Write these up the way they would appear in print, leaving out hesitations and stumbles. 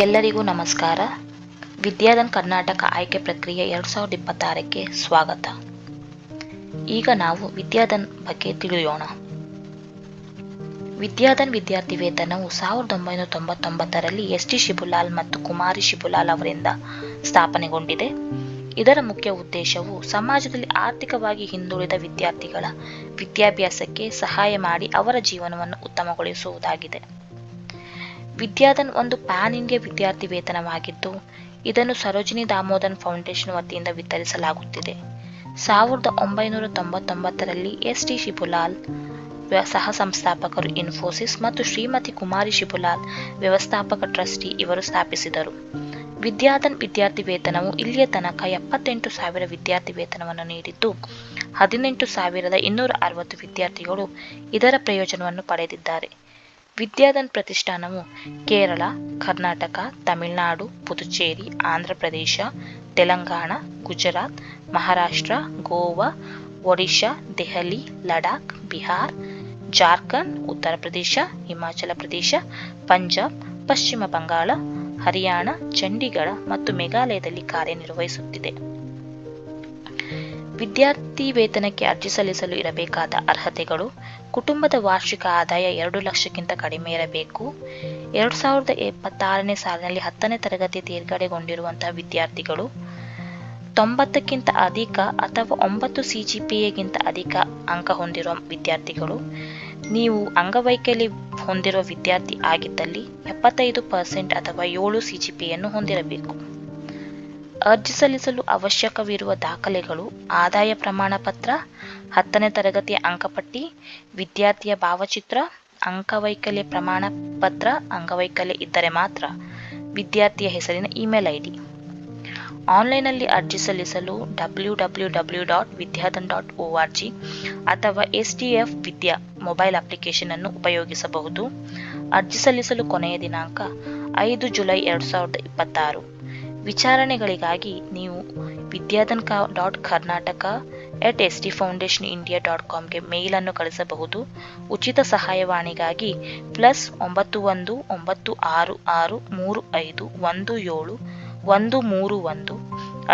ಎಲ್ಲರಿಗೂ ನಮಸ್ಕಾರ. ವಿದ್ಯಾಧನ್ ಕರ್ನಾಟಕ ಆಯ್ಕೆ ಪ್ರಕ್ರಿಯೆ 2026ಕ್ಕೆ ಸ್ವಾಗತ. ಈಗ ನಾವು ವಿದ್ಯಾಧನ್ ಬಗ್ಗೆ ತಿಳಿಯೋಣ. ವಿದ್ಯಾಧನ್ ವಿದ್ಯಾರ್ಥಿ ವೇತನವು 1999ರಲ್ಲಿ ಎಸ್.ಟಿ. ಶಿಬುಲಾಲ್ ಮತ್ತು ಕುಮಾರಿ ಶಿಬುಲಾಲ್ ಅವರಿಂದ ಸ್ಥಾಪನೆಗೊಂಡಿದೆ. ಇದರ ಮುಖ್ಯ ಉದ್ದೇಶವು ಸಮಾಜದಲ್ಲಿ ಆರ್ಥಿಕವಾಗಿ ಹಿಂದುಳಿದ ವಿದ್ಯಾರ್ಥಿಗಳ ವಿದ್ಯಾಭ್ಯಾಸಕ್ಕೆ ಸಹಾಯ ಮಾಡಿ ಅವರ ಜೀವನವನ್ನು ಉತ್ತಮಗೊಳಿಸುವುದಾಗಿದೆ. ವಿದ್ಯಾಧನ್ ಒಂದು ಪ್ಯಾನ್ ಇಂಡಿಯಾ ವಿದ್ಯಾರ್ಥಿ ವೇತನವಾಗಿದ್ದು, ಇದನ್ನು ಸರೋಜಿನಿ ದಾಮೋದರ್ ಫೌಂಡೇಶನ್ ವತಿಯಿಂದ ವಿತರಿಸಲಾಗುತ್ತಿದೆ. 1999ರಲ್ಲಿ ಎಸ್.ಟಿ. ಶಿಬುಲಾಲ್ ಸಹ ಸಂಸ್ಥಾಪಕರು ಇನ್ಫೋಸಿಸ್ ಮತ್ತು ಶ್ರೀಮತಿ ಕುಮಾರಿ ಶಿಬುಲಾಲ್ ವ್ಯವಸ್ಥಾಪಕ ಟ್ರಸ್ಟಿ ಇವರು ಸ್ಥಾಪಿಸಿದರು. ವಿದ್ಯಾಧನ್ ವಿದ್ಯಾರ್ಥಿ ವೇತನವು ಇಲ್ಲಿಯ ತನಕ 78,000 ವಿದ್ಯಾರ್ಥಿ ವೇತನವನ್ನು ನೀಡಿದ್ದು, 18,260 ವಿದ್ಯಾರ್ಥಿಗಳು ಇದರ ಪ್ರಯೋಜನವನ್ನು ಪಡೆದಿದ್ದಾರೆ. ವಿದ್ಯಾಧನ್ ಪ್ರತಿಷ್ಠಾನವು ಕೇರಳ, ಕರ್ನಾಟಕ, ತಮಿಳುನಾಡು, ಪುದುಚೇರಿ, ಆಂಧ್ರಪ್ರದೇಶ, ತೆಲಂಗಾಣ, ಗುಜರಾತ್, ಮಹಾರಾಷ್ಟ್ರ, ಗೋವಾ, ಒಡಿಶಾ, ದೆಹಲಿ, ಲಡಾಖ್, ಬಿಹಾರ್, ಜಾರ್ಖಂಡ್, ಉತ್ತರ ಪ್ರದೇಶ, ಹಿಮಾಚಲ ಪ್ರದೇಶ, ಪಂಜಾಬ್, ಪಶ್ಚಿಮ ಬಂಗಾಳ, ಹರಿಯಾಣ, ಚಂಡೀಗಢ ಮತ್ತು ಮೇಘಾಲಯದಲ್ಲಿ ಕಾರ್ಯನಿರ್ವಹಿಸುತ್ತಿದೆ. ವಿದ್ಯಾರ್ಥಿ ವೇತನಕ್ಕೆ ಅರ್ಜಿ ಸಲ್ಲಿಸಲು ಇರಬೇಕಾದ ಅರ್ಹತೆಗಳು: ಕುಟುಂಬದ ವಾರ್ಷಿಕ ಆದಾಯ 2 ಲಕ್ಷಕ್ಕಿಂತ ಕಡಿಮೆ ಇರಬೇಕು. 2026ನೇ ಸಾಲಿನಲ್ಲಿ 10ನೇ ತರಗತಿ ತೇರ್ಗಡೆಗೊಂಡಿರುವಂತಹ ವಿದ್ಯಾರ್ಥಿಗಳು, 90ಕ್ಕಿಂತ ಅಧಿಕ ಅಥವಾ 9 CGPAಗಿಂತ ಅಧಿಕ ಅಂಕ ಹೊಂದಿರುವ ವಿದ್ಯಾರ್ಥಿಗಳು, ನೀವು ಅಂಗವೈಕಲ್ಯ ಹೊಂದಿರುವ ವಿದ್ಯಾರ್ಥಿ ಆಗಿದ್ದಲ್ಲಿ 75% ಅಥವಾ 7 CGPAಯನ್ನು ಹೊಂದಿರಬೇಕು. ಅರ್ಜಿ ಸಲ್ಲಿಸಲು ಅವಶ್ಯಕವಿರುವ ದಾಖಲೆಗಳು: ಆದಾಯ ಪ್ರಮಾಣ ಪತ್ರ, 10ನೇ ತರಗತಿಯ ಅಂಕಪಟ್ಟಿ, ವಿದ್ಯಾರ್ಥಿಯ ಭಾವಚಿತ್ರ, ಅಂಗವೈಕಲ್ಯ ಪ್ರಮಾಣ ಪತ್ರ, ಅಂಗವೈಕಲ್ಯ ಇದ್ದರೆ ಮಾತ್ರ, ವಿದ್ಯಾರ್ಥಿಯ ಹೆಸರಿನ ಇಮೇಲ್ ID. ಆನ್ಲೈನ್ನಲ್ಲಿ ಅರ್ಜಿ ಸಲ್ಲಿಸಲು www.vidyadan.org ಅಥವಾ SDF ವಿದ್ಯಾ ಮೊಬೈಲ್ ಅಪ್ಲಿಕೇಶನ್ ಅನ್ನು ಉಪಯೋಗಿಸಬಹುದು. ಅರ್ಜಿ ಸಲ್ಲಿಸಲು ಕೊನೆಯ ದಿನಾಂಕ 5 ಜುಲೈ 2026. ವಿಚಾರಣೆಗಳಿಗಾಗಿ ನೀವು vidyadan.karnataka@stfoundationindia.comಗೆ ಮೇಲ್ ಅನ್ನು ಕಳಿಸಬಹುದು. ಉಚಿತ ಸಹಾಯವಾಣಿಗಾಗಿ +91 966 35 17 131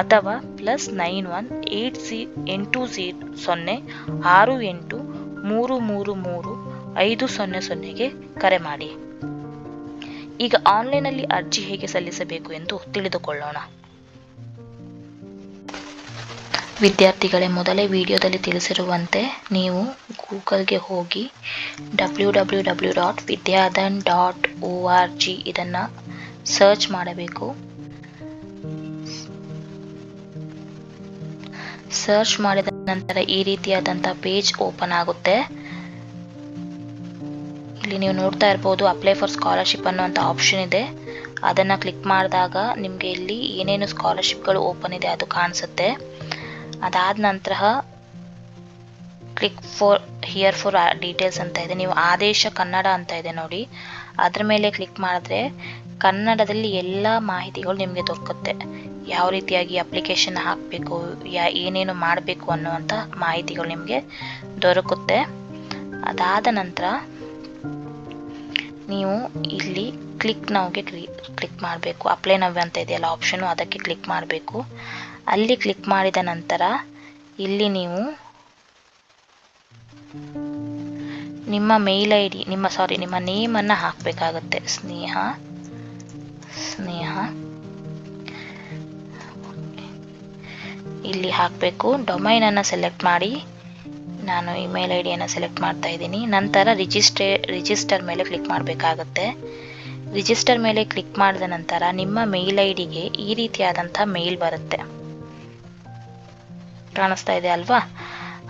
ಅಥವಾ +91 880 68 333 500ಗೆ ಕರೆ ಮಾಡಿ. ಈಗ ಆನ್ಲೈನ್ನಲ್ಲಿ ಅರ್ಜಿ ಹೇಗೆ ಸಲ್ಲಿಸಬೇಕು ಎಂದು ತಿಳಿದುಕೊಳ್ಳೋಣ. ವಿದ್ಯಾರ್ಥಿಗಳೇ, ಮೊದಲೇ ವಿಡಿಯೋದಲ್ಲಿ ತಿಳಿಸಿರುವಂತೆ ನೀವು ಗೂಗಲ್ಗೆ ಹೋಗಿ www.vidyadan.org ಇದನ್ನು ಸರ್ಚ್ ಮಾಡಬೇಕು. ಸರ್ಚ್ ಮಾಡಿದ ನಂತರ ಈ ರೀತಿಯಾದಂಥ ಪೇಜ್ ಓಪನ್ ಆಗುತ್ತೆ. ಇಲ್ಲಿ ನೀವು ನೋಡ್ತಾ ಇರ್ಬೋದು, ಅಪ್ಲೈ ಫಾರ್ ಸ್ಕಾಲರ್ಶಿಪ್ ಅನ್ನುವಂಥ ಆಪ್ಷನ್ ಇದೆ. ಅದನ್ನು ಕ್ಲಿಕ್ ಮಾಡಿದಾಗ ನಿಮಗೆ ಇಲ್ಲಿ ಏನೇನು ಸ್ಕಾಲರ್ಶಿಪ್ಗಳು ಓಪನ್ ಇದೆ ಅದು ಕಾಣಿಸುತ್ತೆ. ಅದಾದ ನಂತರ ಕ್ಲಿಕ್ ಹಿಯರ್ ಫಾರ್ ಡೀಟೇಲ್ಸ್ ಅಂತ ಇದೆ. ನೀವು ಆದೇಶ ಕನ್ನಡ ಅಂತ ಇದೆ ನೋಡಿ, ಅದ್ರ ಮೇಲೆ ಕ್ಲಿಕ್ ಮಾಡಿದ್ರೆ ಕನ್ನಡದಲ್ಲಿ ಎಲ್ಲ ಮಾಹಿತಿಗಳು ನಿಮಗೆ ದೊರಕುತ್ತೆ. ಯಾವ ರೀತಿಯಾಗಿ ಅಪ್ಲಿಕೇಶನ್ ಹಾಕಬೇಕು, ಏನೇನು ಮಾಡಬೇಕು ಅನ್ನುವಂಥ ಮಾಹಿತಿಗಳು ನಿಮಗೆ ದೊರಕುತ್ತೆ. ಅದಾದ ನಂತರ ನೀವು ಇಲ್ಲಿ ಕ್ಲಿಕ್ ನೌಗೆ ಕ್ಲಿಕ್ ಮಾಡಬೇಕು. ಅಪ್ಲೈ ನವ್ ಅಂತ ಇದೆಯಲ್ಲ ಆಪ್ಷನು, ಅದಕ್ಕೆ ಕ್ಲಿಕ್ ಮಾಡಬೇಕು. ಅಲ್ಲಿ ಕ್ಲಿಕ್ ಮಾಡಿದ ನಂತರ ಇಲ್ಲಿ ನೀವು ನಿಮ್ಮ ಮೇಲ್ ID ನಿಮ್ಮ ನೇಮನ್ನು ಹಾಕಬೇಕಾಗುತ್ತೆ. ಸ್ನೇಹ ಇಲ್ಲಿ ಹಾಕಬೇಕು. ಡೊಮೈನನ್ನು ಸೆಲೆಕ್ಟ್ ಮಾಡಿ, ನಾನು ಇಮೇಲ್ IDಯನ್ನು ಸೆಲೆಕ್ಟ್ ಮಾಡ್ತಾ ಇದ್ದೀನಿ. ನಂತರ ರಿಜಿಸ್ಟರ್ ಮೇಲೆ ಕ್ಲಿಕ್ ಮಾಡಬೇಕಾಗುತ್ತೆ. ರಿಜಿಸ್ಟರ್ ಮೇಲೆ ಕ್ಲಿಕ್ ಮಾಡಿದ ನಂತರ ನಿಮ್ಮ ಮೇಲ್ IDಗೆ ಈ ರೀತಿಯಾದಂಥ ಮೇಲ್ ಬರುತ್ತೆ, ಕಾಣಿಸ್ತಾ ಇದೆ ಅಲ್ವಾ?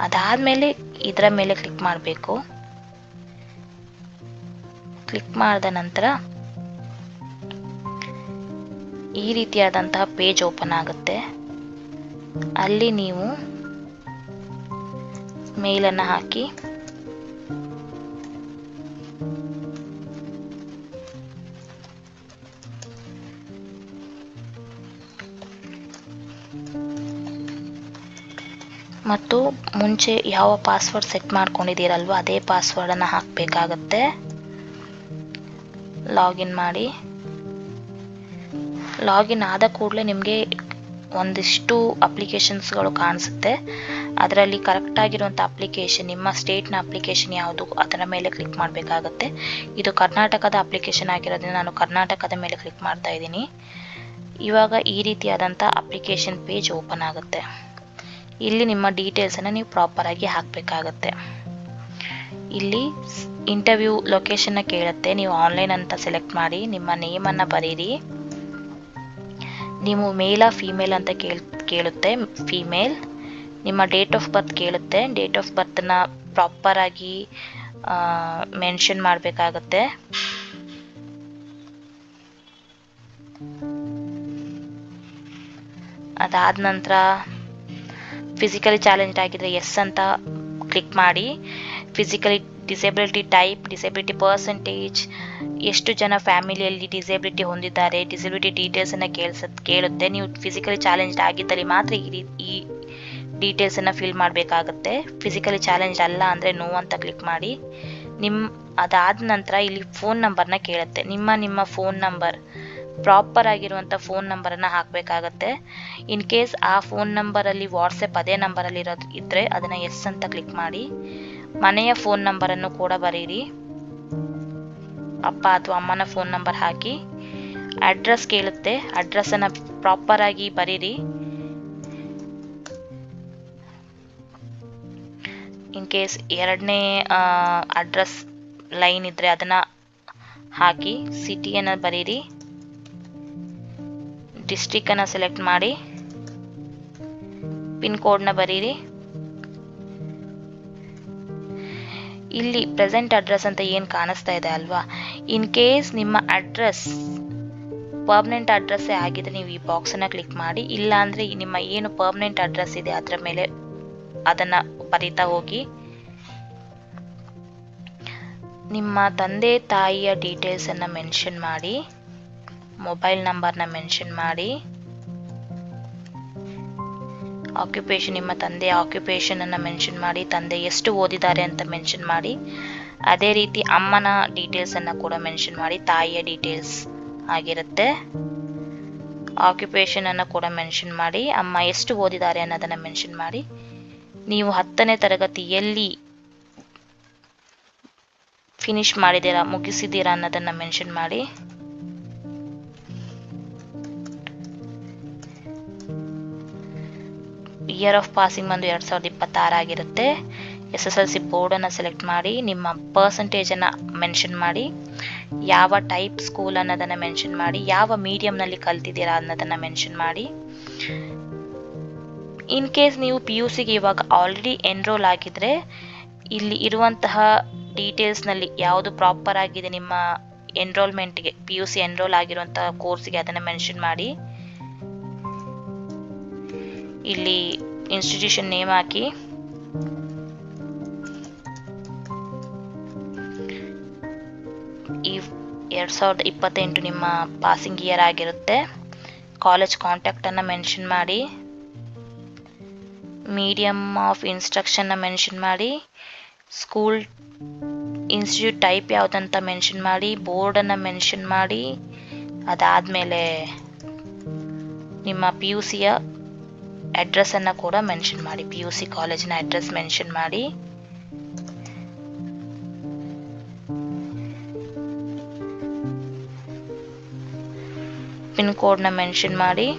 ಅದಾದಮೇಲೆ ಇದರ ಮೇಲೆ ಕ್ಲಿಕ್ ಮಾಡಬೇಕು. ಕ್ಲಿಕ್ ಮಾಡಿದ ನಂತರ ಈ ರೀತಿಯಾದಂತಹ ಪೇಜ್ ಓಪನ್ ಆಗುತ್ತೆ. ಅಲ್ಲಿ ನೀವು ಮೇಲನ್ನು ಹಾಕಿ ಮತ್ತು ಮುಂಚೆ ಯಾವ ಪಾಸ್ವರ್ಡ್ ಸೆಟ್ ಮಾಡ್ಕೊಂಡಿದ್ದೀರಲ್ವ ಅದೇ ಪಾಸ್ವರ್ಡನ್ನು ಹಾಕಬೇಕಾಗತ್ತೆ. ಲಾಗಿನ್ ಮಾಡಿ ಲಾಗಿನ್ ಆದ ಕೂಡಲೇ ನಿಮಗೆ ಒಂದಿಷ್ಟು ಅಪ್ಲಿಕೇಶನ್ಸ್ಗಳು ಕಾಣಿಸುತ್ತೆ. ಅದರಲ್ಲಿ ಕರೆಕ್ಟಾಗಿರುವಂಥ ಅಪ್ಲಿಕೇಶನ್, ನಿಮ್ಮ ಸ್ಟೇಟ್ನ ಅಪ್ಲಿಕೇಶನ್ ಯಾವುದು ಅದರ ಮೇಲೆ ಕ್ಲಿಕ್ ಮಾಡಬೇಕಾಗತ್ತೆ. ಇದು ಕರ್ನಾಟಕದ ಅಪ್ಲಿಕೇಶನ್ ಆಗಿರೋದ್ರಿಂದ ನಾನು ಕರ್ನಾಟಕದ ಮೇಲೆ ಕ್ಲಿಕ್ ಮಾಡ್ತಾ ಇದ್ದೀನಿ. ಇವಾಗ ಈ ರೀತಿಯಾದಂಥ ಅಪ್ಲಿಕೇಶನ್ ಪೇಜ್ ಓಪನ್ ಆಗುತ್ತೆ. ಇಲ್ಲಿ ನಿಮ್ಮ ಡೀಟೇಲ್ಸನ್ನು ನೀವು ಪ್ರಾಪರಾಗಿ ಹಾಕಬೇಕಾಗತ್ತೆ. ಇಲ್ಲಿ ಇಂಟರ್ವ್ಯೂ ಲೊಕೇಶನ್ನ ಕೇಳುತ್ತೆ. ನೀವು ಆನ್ಲೈನ್ ಅಂತ ಸೆಲೆಕ್ಟ್ ಮಾಡಿ ನಿಮ್ಮ ನೇಮನ್ನು ಬರೀರಿ. ನೀವು ಮೇಲಾ ಫೀಮೇಲ್ ಅಂತ ಕೇಳುತ್ತೆ, ಫೀಮೇಲ್. ನಿಮ್ಮ ಡೇಟ್ ಆಫ್ ಬರ್ತ್ ಕೇಳುತ್ತೆ. ಡೇಟ್ ಆಫ್ ಬರ್ತನ್ನ ಪ್ರಾಪರಾಗಿ ಮೆನ್ಷನ್ ಮಾಡಬೇಕಾಗತ್ತೆ. ಅದಾದ ನಂತರ ಫಿಸಿಕಲಿ ಚಾಲೆಂಜ್ಡ್ ಆಗಿದ್ರೆ ಎಸ್ ಅಂತ ಕ್ಲಿಕ್ ಮಾಡಿ. Physically disability type, disability percentage, ಎಷ್ಟು ಜನ ಫ್ಯಾಮಿಲಿಯಲ್ಲಿ ಡಿಸೇಬಿಲಿಟಿ ಹೊಂದಿದ್ದಾರೆ, ಡಿಸೇಬಿಲಿಟಿ ಡೀಟೇಲ್ಸನ್ನು ಕೇಳುತ್ತೆ. ನೀವು ಫಿಸಿಕಲಿ ಚಾಲೆಂಜ್ಡ್ ಆಗಿದ್ದಲ್ಲಿ ಮಾತ್ರ ಈ ಡೀಟೇಲ್ಸನ್ನು ಫಿಲ್ ಮಾಡಬೇಕಾಗತ್ತೆ. ಫಿಸಿಕಲಿ ಚಾಲೆಂಜ್ಡ್ ಅಲ್ಲ ಅಂದರೆ ನೋ ಅಂತ ಕ್ಲಿಕ್ ಮಾಡಿ. ಅದಾದ ನಂತರ ಇಲ್ಲಿ ಫೋನ್ ನಂಬರ್ನ ಕೇಳುತ್ತೆ. ನಿಮ್ಮ ಫೋನ್ ನಂಬರ್, ಪ್ರಾಪರ್ ಆಗಿರುವಂಥ ಫೋನ್ ನಂಬರನ್ನು ಹಾಕಬೇಕಾಗತ್ತೆ. ಇನ್ ಕೇಸ್ ಆ ಫೋನ್ ನಂಬರಲ್ಲಿ ವಾಟ್ಸಪ್ ಅದೇ ನಂಬರಲ್ಲಿ ಇದ್ದರೆ ಅದನ್ನು ಎಸ್ ಅಂತ ಕ್ಲಿಕ್ ಮಾಡಿ. ಮನೆಯ ಫೋನ್ ನಂಬರನ್ನು ಕೂಡ ಬರೀರಿ. ಅಪ್ಪ ಅಥವಾ ಅಮ್ಮನ ಫೋನ್ ನಂಬರ್ ಹಾಕಿ. ಅಡ್ರೆಸ್ ಕೇಳುತ್ತೆ, ಅಡ್ರೆಸ್ಸನ್ನು ಪ್ರಾಪರಾಗಿ ಬರೀರಿ. ಇನ್ ಕೇಸ್ ಎರಡನೇ ಅಡ್ರೆಸ್ ಲೈನ್ ಇದ್ದರೆ ಅದನ್ನು ಹಾಕಿ. ಸಿಟಿಯನ್ನು ಬರೀರಿ. ಡಿಸ್ಟ್ರಿಕ್ಟನ್ನು ಸೆಲೆಕ್ಟ್ ಮಾಡಿ. ಪಿನ್ ಕೋಡ್ನ ಬರೀರಿ. ಇಲ್ಲಿ ಪ್ರೆಸೆಂಟ್ ಅಡ್ರೆಸ್ ಅಂತ ಏನು ಕಾಣಿಸ್ತಾ ಇದೆ ಅಲ್ವಾ, ಇನ್ ಕೇಸ್ ನಿಮ್ಮ ಅಡ್ರೆಸ್ ಪರ್ಮನೆಂಟ್ ಅಡ್ರೆಸ್ಸೇ ಆಗಿದ್ರೆ ನೀವು ಈ ಬಾಕ್ಸನ್ನು ಕ್ಲಿಕ್ ಮಾಡಿ. ಇಲ್ಲ ಅಂದರೆ ನಿಮ್ಮ ಏನು ಪರ್ಮನೆಂಟ್ ಅಡ್ರೆಸ್ ಇದೆ ಅದರ ಮೇಲೆ ಅದನ್ನು ಬರೀತಾ ಹೋಗಿ. ನಿಮ್ಮ ತಂದೆ ತಾಯಿಯ ಡೀಟೇಲ್ಸನ್ನು ಮೆನ್ಷನ್ ಮಾಡಿ. ಮೊಬೈಲ್ ನಂಬರ್ನ ಮೆನ್ಷನ್ ಮಾಡಿ. ಆಕ್ಯುಪೇಷನ್, ನಿಮ್ಮ ತಂದೆಯ ಆಕ್ಯುಪೇಷನನ್ನು ಮೆನ್ಷನ್ ಮಾಡಿ. ತಂದೆ ಎಷ್ಟು ಓದಿದ್ದಾರೆ ಅಂತ ಮೆನ್ಷನ್ ಮಾಡಿ. ಅದೇ ರೀತಿ ಅಮ್ಮನ ಡೀಟೇಲ್ಸನ್ನು ಕೂಡ ಮೆನ್ಷನ್ ಮಾಡಿ. ತಾಯಿಯ ಡೀಟೇಲ್ಸ್ ಆಗಿರುತ್ತೆ. ಆಕ್ಯುಪೇಷನನ್ನು ಕೂಡ ಮೆನ್ಷನ್ ಮಾಡಿ. ಅಮ್ಮ ಎಷ್ಟು ಓದಿದ್ದಾರೆ ಅನ್ನೋದನ್ನು ಮೆನ್ಷನ್ ಮಾಡಿ. ನೀವು 10ನೇ ತರಗತಿಯಲ್ಲಿ ಫಿನಿಶ್ ಮಾಡಿದ್ದೀರಾ, ಮುಗಿಸಿದ್ದೀರಾ ಅನ್ನೋದನ್ನು ಮೆನ್ಷನ್ ಮಾಡಿ. ಇಯರ್ ಆಫ್ ಪಾಸಿಂಗ್ ಬಂದು 2026 ಆಗಿರುತ್ತೆ. SSLC ಬೋರ್ಡನ್ನು ಸೆಲೆಕ್ಟ್ ಮಾಡಿ. ನಿಮ್ಮ ಪರ್ಸೆಂಟೇಜನ್ನು ಮೆನ್ಷನ್ ಮಾಡಿ. ಯಾವ ಟೈಪ್ ಸ್ಕೂಲ್ ಅನ್ನೋದನ್ನು ಮೆನ್ಷನ್ ಮಾಡಿ. ಯಾವ ಮೀಡಿಯಂನಲ್ಲಿ ಕಲ್ತಿದ್ದೀರಾ ಅನ್ನೋದನ್ನು ಮೆನ್ಷನ್ ಮಾಡಿ. ಇನ್ ಕೇಸ್ ನೀವು PUCಗೆ ಇವಾಗ ಆಲ್ರೆಡಿ ಎನ್ರೋಲ್ ಆಗಿದ್ರೆ ಇಲ್ಲಿ ಇರುವಂತಹ ಡೀಟೇಲ್ಸ್ನಲ್ಲಿ ಯಾವುದು ಪ್ರಾಪರ್ ಆಗಿದೆ ನಿಮ್ಮ ಎನ್ರೋಲ್ಮೆಂಟ್ಗೆ, PUC ಎನ್ರೋಲ್ ಆಗಿರುವಂತಹ ಕೋರ್ಸ್ಗೆ ಅದನ್ನು ಮೆನ್ಷನ್ ಮಾಡಿ. ಇಲ್ಲಿ ಇನ್ಸ್ಟಿಟ್ಯೂಷನ್ ನೇಮ್ ಹಾಕಿ. ಈ 2028 ನಿಮ್ಮ ಪಾಸಿಂಗ್ ಇಯರ್ ಆಗಿರುತ್ತೆ. ಕಾಲೇಜ್ ಕಾಂಟ್ಯಾಕ್ಟನ್ನು ಮೆನ್ಷನ್ ಮಾಡಿ. ಮೀಡಿಯಮ್ ಆಫ್ ಇನ್ಸ್ಟ್ರಕ್ಷನ್ನ ಮೆನ್ಷನ್ ಮಾಡಿ. ಸ್ಕೂಲ್ ಇನ್ಸ್ಟಿಟ್ಯೂಟ್ ಟೈಪ್ ಯಾವುದಂತ ಮೆನ್ಷನ್ ಮಾಡಿ. ಬೋರ್ಡನ್ನು ಮೆನ್ಷನ್ ಮಾಡಿ. ಅದಾದಮೇಲೆ ನಿಮ್ಮ PUCಯ ಅಡ್ರೆಸ್ಸನ್ನು ಕೂಡ ಮೆನ್ಷನ್ ಮಾಡಿ. PUC ಕಾಲೇಜಿನ ಅಡ್ರೆಸ್ ಮೆನ್ಷನ್ ಮಾಡಿ. ಪಿನ್ ಕೋಡ್ನ ಮೆನ್ಷನ್ ಮಾಡಿ.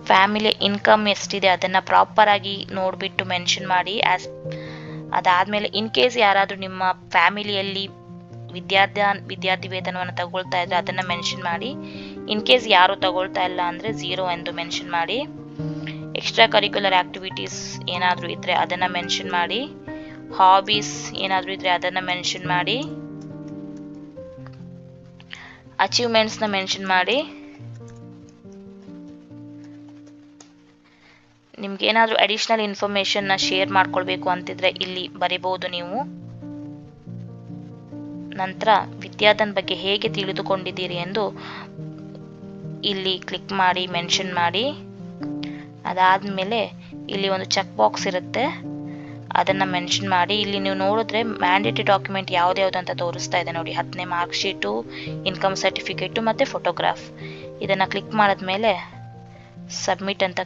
ಫ್ಯಾಮಿಲಿ ಇನ್ಕಮ್ ಎಷ್ಟಿದೆ ಅದನ್ನು ಪ್ರಾಪರಾಗಿ ನೋಡಿಬಿಟ್ಟು ಮೆನ್ಷನ್ ಮಾಡಿ. ಅದಾದಮೇಲೆ ಇನ್ ಕೇಸ್ ಯಾರಾದರೂ ನಿಮ್ಮ ಫ್ಯಾಮಿಲಿಯಲ್ಲಿ ವಿದ್ಯಾರ್ಥಿ ವೇತನವನ್ನು ತಗೊಳ್ತಾ ಇದ್ರೆ ಅದನ್ನು ಮೆನ್ಷನ್ ಮಾಡಿ. ಇನ್ ಕೇಸ್ ಯಾರು ತಗೊಳ್ತಾ ಇಲ್ಲ ಅಂದರೆ 0 ಎಂದು ಮೆನ್ಷನ್ ಮಾಡಿ. ಎಕ್ಸ್ಟ್ರಾ ಕರಿಕ್ಯುಲರ್ ಆಕ್ಟಿವಿಟೀಸ್ ಏನಾದರೂ ಇದ್ದರೆ ಅದನ್ನು ಮೆನ್ಷನ್ ಮಾಡಿ. ಹಾಬೀಸ್ ಏನಾದರೂ ಇದ್ದರೆ ಅದನ್ನು ಮೆನ್ಷನ್ ಮಾಡಿ. ಅಚೀವ್ಮೆಂಟ್ಸ್ನ ಮೆನ್ಷನ್ ಮಾಡಿ. ನಿಮ್ಗೇನಾದರೂ ಅಡಿಷ್ನಲ್ ಇನ್ಫಾರ್ಮೇಷನ್ನ ಶೇರ್ ಮಾಡ್ಕೊಳ್ಬೇಕು ಅಂತಿದ್ರೆ ಇಲ್ಲಿ ಬರಿಬಹುದು ನೀವು. ನಂತರ ವಿದ್ಯಾಧನ್ ಬಗ್ಗೆ ಹೇಗೆ ತಿಳಿದುಕೊಂಡಿದ್ದೀರಿ ಎಂದು ಇಲ್ಲಿ ಕ್ಲಿಕ್ ಮಾಡಿ ಮೆನ್ಷನ್ ಮಾಡಿ. ಅದಾದಮೇಲೆ ಇಲ್ಲಿ ಒಂದು ಚೆಕ್ ಬಾಕ್ಸ್ ಇರುತ್ತೆ, ಅದನ್ನು ಮೆನ್ಷನ್ ಮಾಡಿ. ಇಲ್ಲಿ ನೀವು ನೋಡಿದ್ರೆ ಮ್ಯಾಂಡೇಟರಿ ಡಾಕ್ಯುಮೆಂಟ್ ಯಾವ್ದು ಅಂತ ತೋರಿಸ್ತಾ ಇದೆ ನೋಡಿ. 10ನೇ ಮಾರ್ಕ್ ಶೀಟು, ಇನ್ಕಮ್ ಸರ್ಟಿಫಿಕೇಟು ಮತ್ತು ಫೋಟೋಗ್ರಾಫ್. ಇದನ್ನು ಕ್ಲಿಕ್ ಮಾಡಿದ್ಮೇಲೆ ಸಬ್ಮಿಟ್ ಅಂತ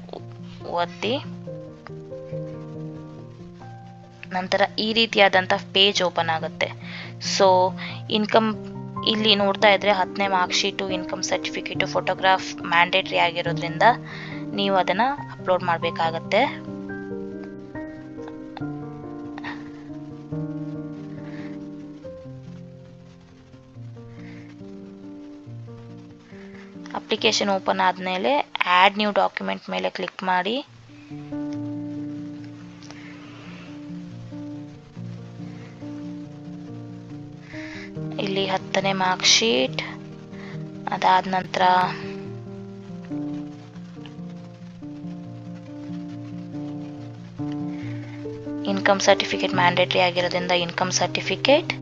ಒತ್ತಿ ನಂತರ ಈ ರೀತಿಯಾದಂಥ ಪೇಜ್ ಓಪನ್ ಆಗುತ್ತೆ. ಸೊ ಇನ್ಕಮ್ ಇಲ್ಲಿ ನೋಡ್ತಾ ಇದ್ರೆ 10ನೇ mark sheet, income certificate, photograph mandatory ಆಗಿರೋದ್ರಿಂದ ನೀವು ಅದನ್ನು ಅಪ್ಲೋಡ್ ಮಾಡಬೇಕಾಗತ್ತೆ. ಅಪ್ಲಿಕೇಶನ್ ಓಪನ್ ಆದಮೇಲೆ ಆ್ಯಡ್ ನ್ಯೂ ಡಾಕ್ಯುಮೆಂಟ್ ಮೇಲೆ ಕ್ಲಿಕ್ ಮಾಡಿ ಇಲ್ಲಿ 10ನೇ ಮಾರ್ಕ್ ಶೀಟ್, ಅದಾದ ನಂತರ ಇನ್ಕಮ್ ಸರ್ಟಿಫಿಕೇಟ್ ಮ್ಯಾಂಡೇಟರಿ ಆಗಿರೋದ್ರಿಂದ ಇನ್ಕಮ್ ಸರ್ಟಿಫಿಕೇಟ್,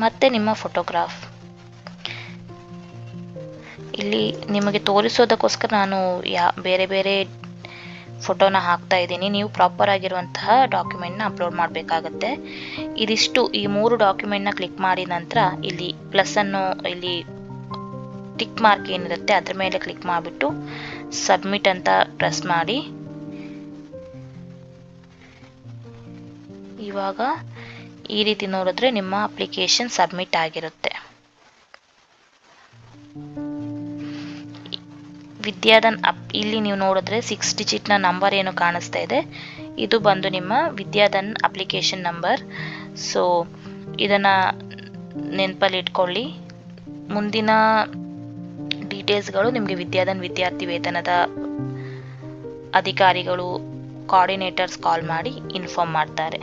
ಮತ್ತೆ ನಿಮ್ಮ ಫೋಟೋಗ್ರಾಫ್. ಇಲ್ಲಿ ನಿಮಗೆ ತೋರಿಸೋದಕ್ಕೋಸ್ಕರ ನಾನು ಬೇರೆ ಬೇರೆ ಫೋಟೋನ ಹಾಕ್ತಾ ಇದ್ದೀನಿ. ನೀವು ಪ್ರಾಪರ್ ಆಗಿರುವಂತಹ ಡಾಕ್ಯುಮೆಂಟ್ನ ಅಪ್ಲೋಡ್ ಮಾಡಬೇಕಾಗತ್ತೆ. ಇದಿಷ್ಟು ಈ 3 ಡಾಕ್ಯುಮೆಂಟ್ನ ಕ್ಲಿಕ್ ಮಾಡಿದ ನಂತರ ಇಲ್ಲಿ ಪ್ಲಸ್ ಅನ್ನು ಇಲ್ಲಿ ಟಿಕ್ ಮಾರ್ಕ್ ಏನಿರುತ್ತೆ ಅದ್ರ ಮೇಲೆ ಕ್ಲಿಕ್ ಮಾಡಿಬಿಟ್ಟು ಸಬ್ಮಿಟ್ ಅಂತ ಪ್ರೆಸ್ ಮಾಡಿ. ಇವಾಗ ಈ ರೀತಿ ನೋಡಿದ್ರೆ ನಿಮ್ಮ ಅಪ್ಲಿಕೇಶನ್ ಸಬ್ಮಿಟ್ ಆಗಿರುತ್ತೆ. ವಿದ್ಯಾಧನ್ ಇಲ್ಲಿ ನೀವು ನೋಡಿದ್ರೆ 6 ಡಿಜಿಟ್ನ ನಂಬರ್ ಏನು ಕಾಣಿಸ್ತಾ ಇದೆ, ಇದು ಬಂದು ನಿಮ್ಮ ವಿದ್ಯಾಧನ್ ಅಪ್ಲಿಕೇಶನ್ ನಂಬರ್. ಸೊ ಇದನ್ನು ನೆನಪಲ್ಲಿ ಇಟ್ಕೊಳ್ಳಿ. ಮುಂದಿನ ಡೀಟೇಲ್ಸ್ಗಳು ನಿಮಗೆ ವಿದ್ಯಾಧನ್ ವಿದ್ಯಾರ್ಥಿ ವೇತನದ ಅಧಿಕಾರಿಗಳು, ಕೋಆರ್ಡಿನೇಟರ್ಸ್ ಕಾಲ್ ಮಾಡಿ ಇನ್ಫಾರ್ಮ್ ಮಾಡ್ತಾರೆ.